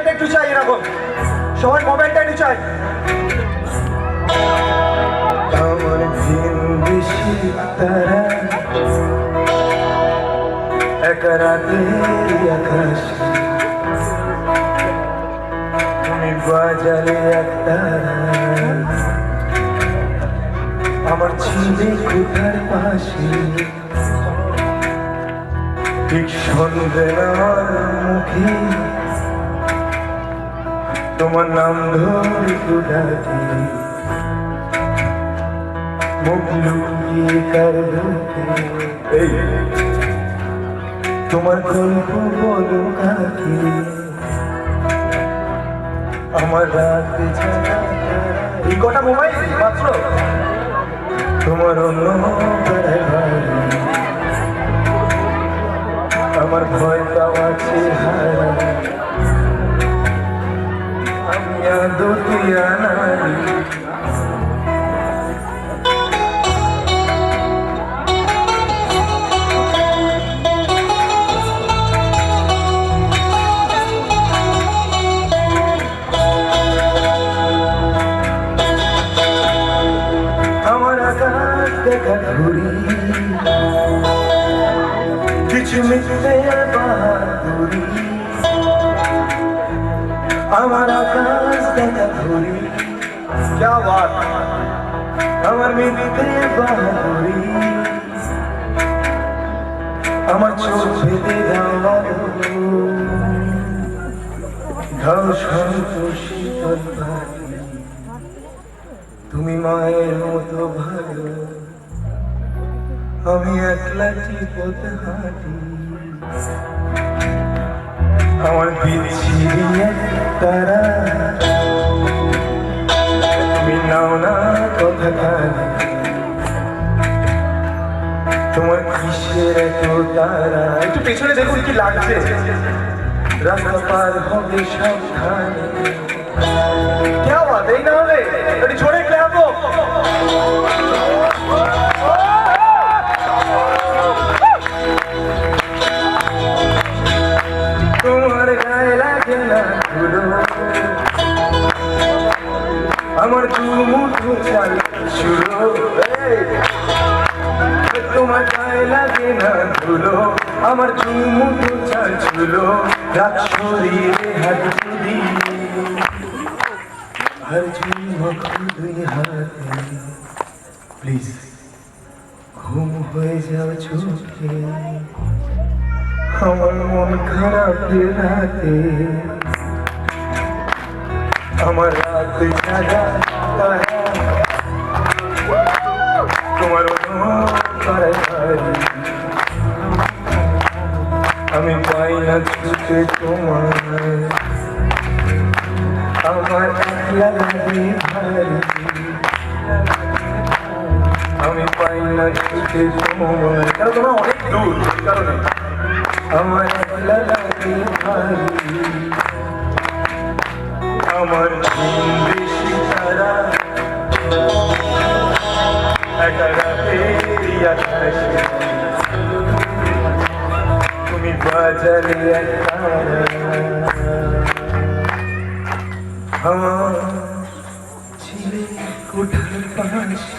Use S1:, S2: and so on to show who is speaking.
S1: মোবাইলটা একটু চাই এরকম, সবাই মোবাইলটা একটু চাই।
S2: আমার দিন বেশি তারা এক রাতের আকাশ, তুমি বাজারে একটা আমার ছিঁড়ে কোঠার পাশে, ঠিক সন্ধ্যে আমার মুখে তোমার নাম ধরে ডাকি, মুখ লুকিয়ে কার এই তোমার গল্প বলো কাকে, আমার রাত জানা
S1: এই কটা মোবাইল মাত্র?
S2: তোমার অন্য আমার ভয় পাওয়া চেহারা, আমি আদতিয়া নারী। আমার আকাশ দেখা ঘুরি কিছু মিথ্যে বাহাদুরি, আমার আকাশ দেখা ঘুরি
S1: क्या बात,
S2: আমার মিথ্যে বাহাদুরি, আমার চোখ ভেদে যাওয়া ঢাও সন্তোষী তুমি মায়ের মতো ভালো, আমি একলা চিপত হাঁটি, আমার বিচ্ছিরি তারা তুমি নাও না কথা কানে, তোমার কিসের এত তারা,
S1: একটু পেছনে দেখুন কি লাগছে।
S2: রাস্তা পার হবে সাবধানে,
S1: क्या बात, এই না হলে একটু জোরে ক্ল্যাপ হোক।
S2: তোমার গায়ে লাগে না ধুলো, আমার দু মুঠো চাল ছুলো, তোমার গায়ে লাগে না ধুলো, আমার দু মুঠো চাল ছুলো, রাত শরীরে হাত ছুরি আর ঝুমক দুই হাতে, প্লিজ ঘুম হয়ে যাও চোখে, আমার মন খারাপ রাতে, আমার রাত জাগা তারা তোমার আমি পাই না ছুটে তোমার, আমার একলা লাগে ভারী, আমি পাই না ছুটে তোমার,
S1: কারণ তোমরা অনেক দূর, এই কারণে।
S2: আমার একলা লাগে ভারী, আমার ঘুম বেশি তারা এক রাতের আকাশে, তুমি বাজারে একটা আমার ছিঁড়ে কোঠার পাশে,